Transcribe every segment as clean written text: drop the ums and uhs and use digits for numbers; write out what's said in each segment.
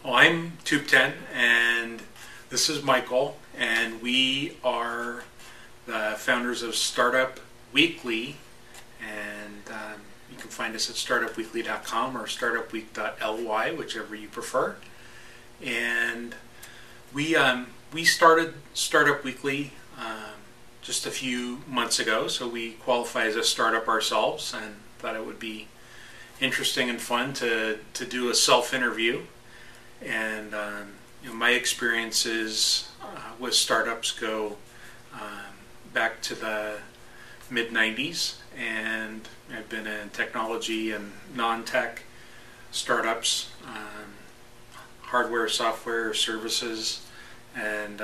Well, I'm Thubten, and this is Michael, and we are the founders of Startup Weekly, and you can find us at startupweekly.com or startupweek.ly, whichever you prefer. And we started Startup Weekly just a few months ago, so we qualify as a startup ourselves, and thought it would be interesting and fun to do a self-interview. And my experiences with startups go back to the mid-90s, and I've been in technology and non-tech startups, hardware, software, services, and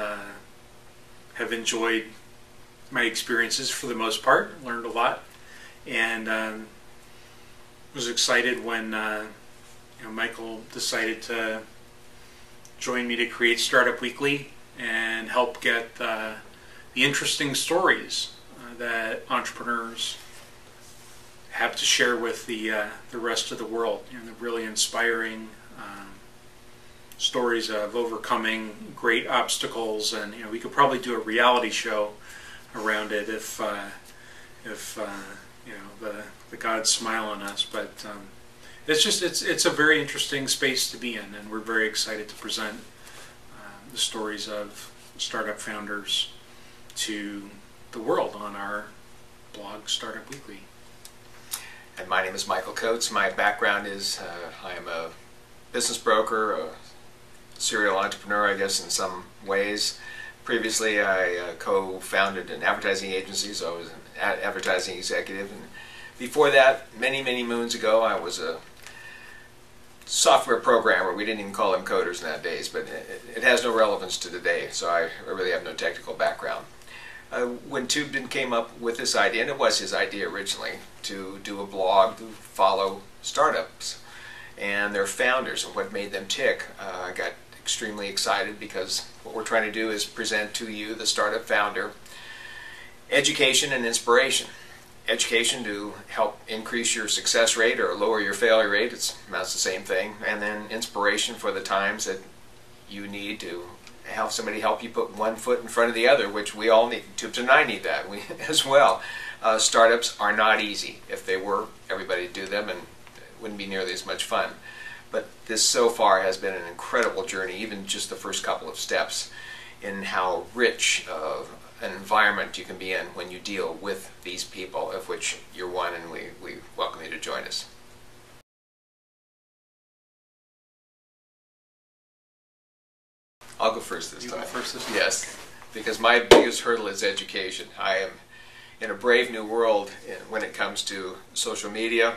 have enjoyed my experiences for the most part, learned a lot, and was excited when Michael decided to join me to create Startup Weekly and help get the interesting stories that entrepreneurs have to share with the rest of the world. The really inspiring stories of overcoming great obstacles, and we could probably do a reality show around it if the gods smile on us. But it's a very interesting space to be in, and we're very excited to present the stories of startup founders to the world on our blog, Startup Weekly. And my name is Michael Coates. My background is I am a business broker, a serial entrepreneur, I guess, in some ways. Previously, I co-founded an advertising agency, so I was an advertising executive. And before that, many, many moons ago, I was a software programmer. We didn't even call them coders nowadays, but it has no relevance to today, so I really have no technical background. When Thubten came up with this idea, and it was his idea originally, to do a blog to follow startups and their founders and what made them tick, I got extremely excited, because what we're trying to do is present to you, the startup founder, education and inspiration. Education to help increase your success rate or lower your failure rate, it amounts to the same thing, and then inspiration for the times that you need to have somebody help you put one foot in front of the other, which we all need. Thubten and I need that as well. Startups are not easy. If they were, everybody would do them, and it wouldn't be nearly as much fun. But this so far has been an incredible journey, even just the first couple of steps, in how rich an environment you can be in when you deal with these people, of which you're one, and we welcome you to join us. I'll go first this time. You go first this time? Yes, because my biggest hurdle is education. I am in a brave new world when it comes to social media,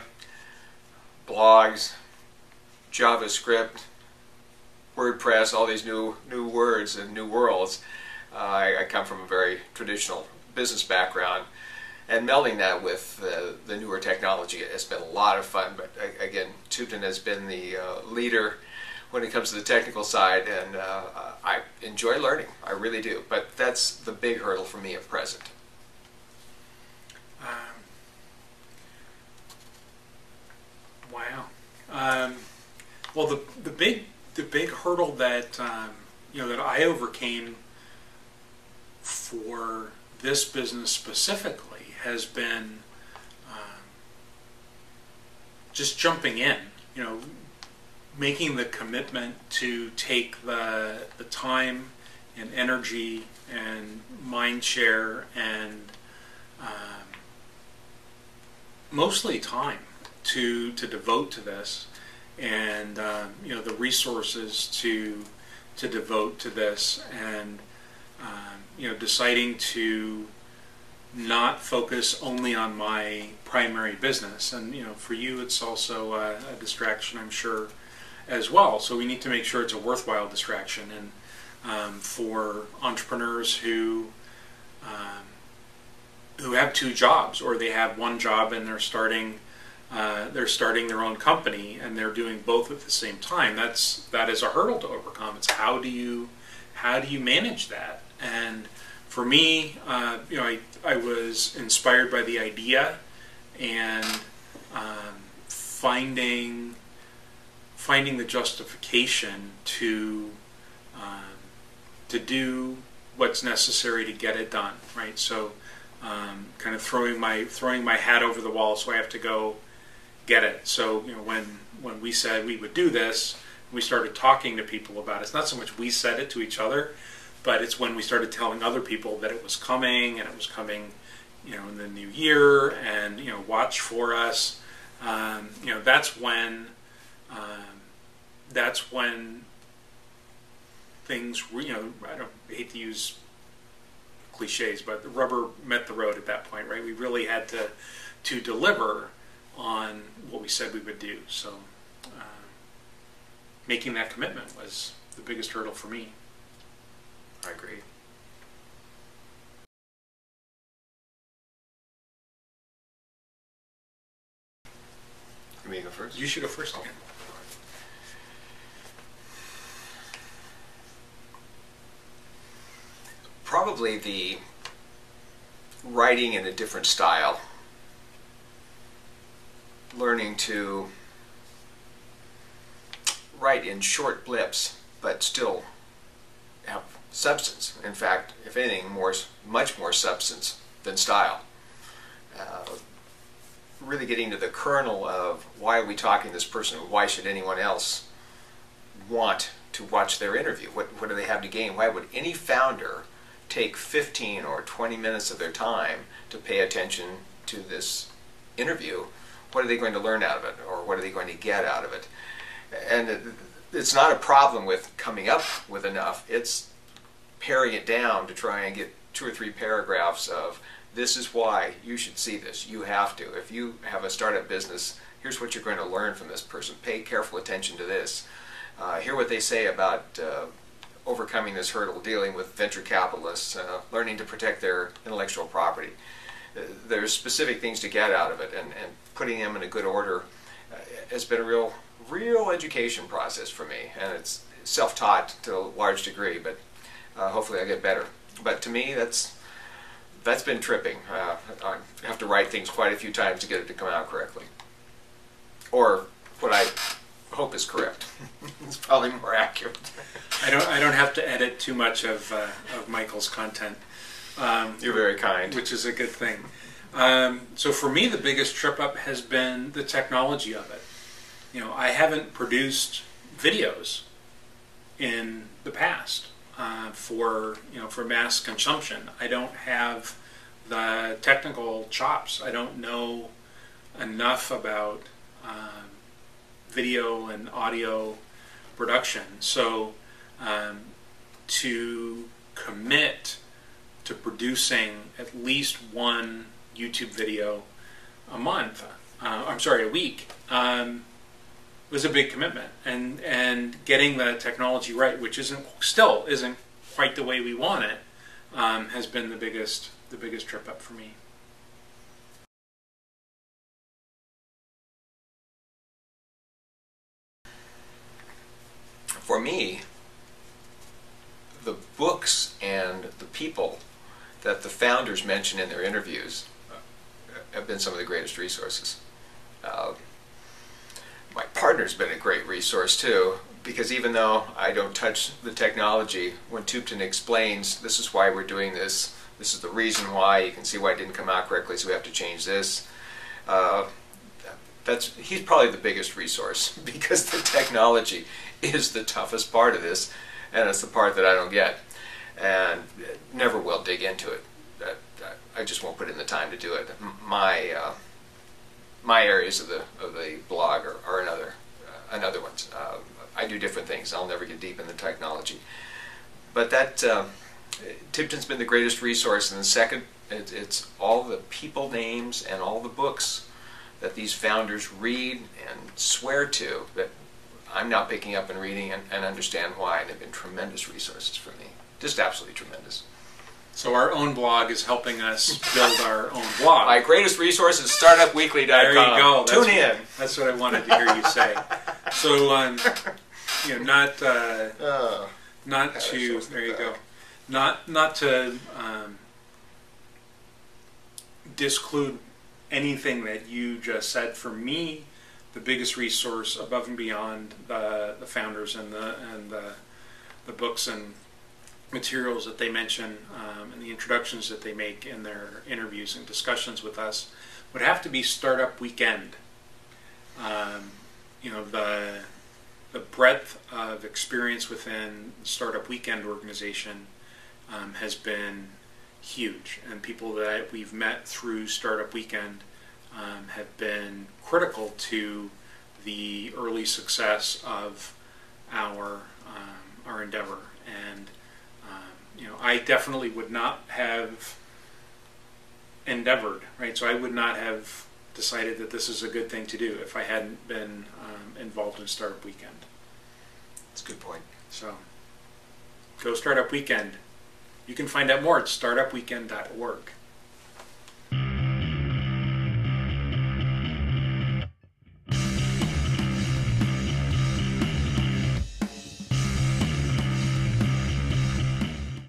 blogs, JavaScript, WordPress, all these new words and new worlds. I come from a very traditional business background, and melding that with the newer technology has been a lot of fun. But again, Thubten has been the leader when it comes to the technical side, and I enjoy learning. I really do. But that's the big hurdle for me at present. Wow. Well, the big hurdle that that I overcame for this business specifically has been just jumping in. Making the commitment to take the time and energy and mind share and mostly time to devote to this, and the resources to devote to this, and deciding to not focus only on my primary business. And for you, it's also a distraction, I'm sure, as well. So we need to make sure it's a worthwhile distraction. And for entrepreneurs who have two jobs, or they have one job and they're starting their own company and they're doing both at the same time, that is a hurdle to overcome. It's how do you manage that? And for me, I was inspired by the idea, and finding finding the justification to do what's necessary to get it done, right? So kind of throwing my hat over the wall, so I have to go get it. So when we said we would do this, we started talking to people about it. It's not so much we said it to each other, but it's when we started telling other people that it was coming, and it was coming, in the new year, and watch for us. That's when things, I hate to use cliches, but the rubber met the road at that point, right? We really had to deliver on what we said we would do. So making that commitment was the biggest hurdle for me. I agree. You may go first? You should go first again. Probably the writing in a different style. Learning to write in short blips, but still have substance. In fact, if anything, much more substance than style. Really getting to the kernel of why are we talking to this person? Why should anyone else want to watch their interview? What do they have to gain? Why would any founder take 15 or 20 minutes of their time to pay attention to this interview? What are they going to learn out of it, or what are they going to get out of it? And it's not a problem with coming up with enough. It's paring it down to try and get 2 or 3 paragraphs of, this is why you should see this. You have to. If you have a startup business, here's what you're going to learn from this person. Pay careful attention to this. Hear what they say about overcoming this hurdle, dealing with venture capitalists, learning to protect their intellectual property. There's specific things to get out of it, and putting them in a good order has been a real education process for me, and it's self-taught to a large degree, but hopefully I'll get better. But to me, that's been tripping. I have to write things quite a few times to get it to come out correctly, or what I hope is correct. It's probably more accurate. I don't have to edit too much of Michael's content. You're very kind. Which is a good thing. So for me, the biggest trip up has been the technology of it. I haven't produced videos in the past for mass consumption. I don't have the technical chops. I don't know enough about video and audio production. So to commit to producing at least one YouTube video a week, was a big commitment. And getting the technology right, which still isn't quite the way we want it, has been the biggest trip up for me. For me, the books and the people that the founders mention in their interviews have been some of the greatest resources. My partner's been a great resource too, because even though I don't touch the technology, when Thubten explains, this is why we're doing this, this is the reason why, you can see why it didn't come out correctly, so we have to change this. He's probably the biggest resource, because the technology is the toughest part of this, and it's the part that I don't get, and never will dig into it. I just won't put in the time to do it. My areas of the blog are another ones. I do different things. I'll never get deep in the technology, but Thubten's been the greatest resource. And the second, it's all the people names and all the books that these founders read and swear to that I'm now picking up and reading and understand why. And they've been tremendous resources for me. Just absolutely tremendous. So our own blog is helping us build our own blog. My greatest resource is startupweekly.com. There you go. Tune in. That's what I wanted to hear you say. So, not to disclude anything that you just said. For me, the biggest resource above and beyond the founders and the books and materials that they mention and the introductions that they make in their interviews and discussions with us would have to be Startup Weekend. The breadth of experience within the Startup Weekend organization has been huge, and people that we've met through Startup Weekend have been critical to the early success of our endeavor. And I definitely would not have endeavored, right? So I would not have decided that this is a good thing to do if I hadn't been involved in Startup Weekend. That's a good point. So go Startup Weekend. You can find out more at startupweekend.org.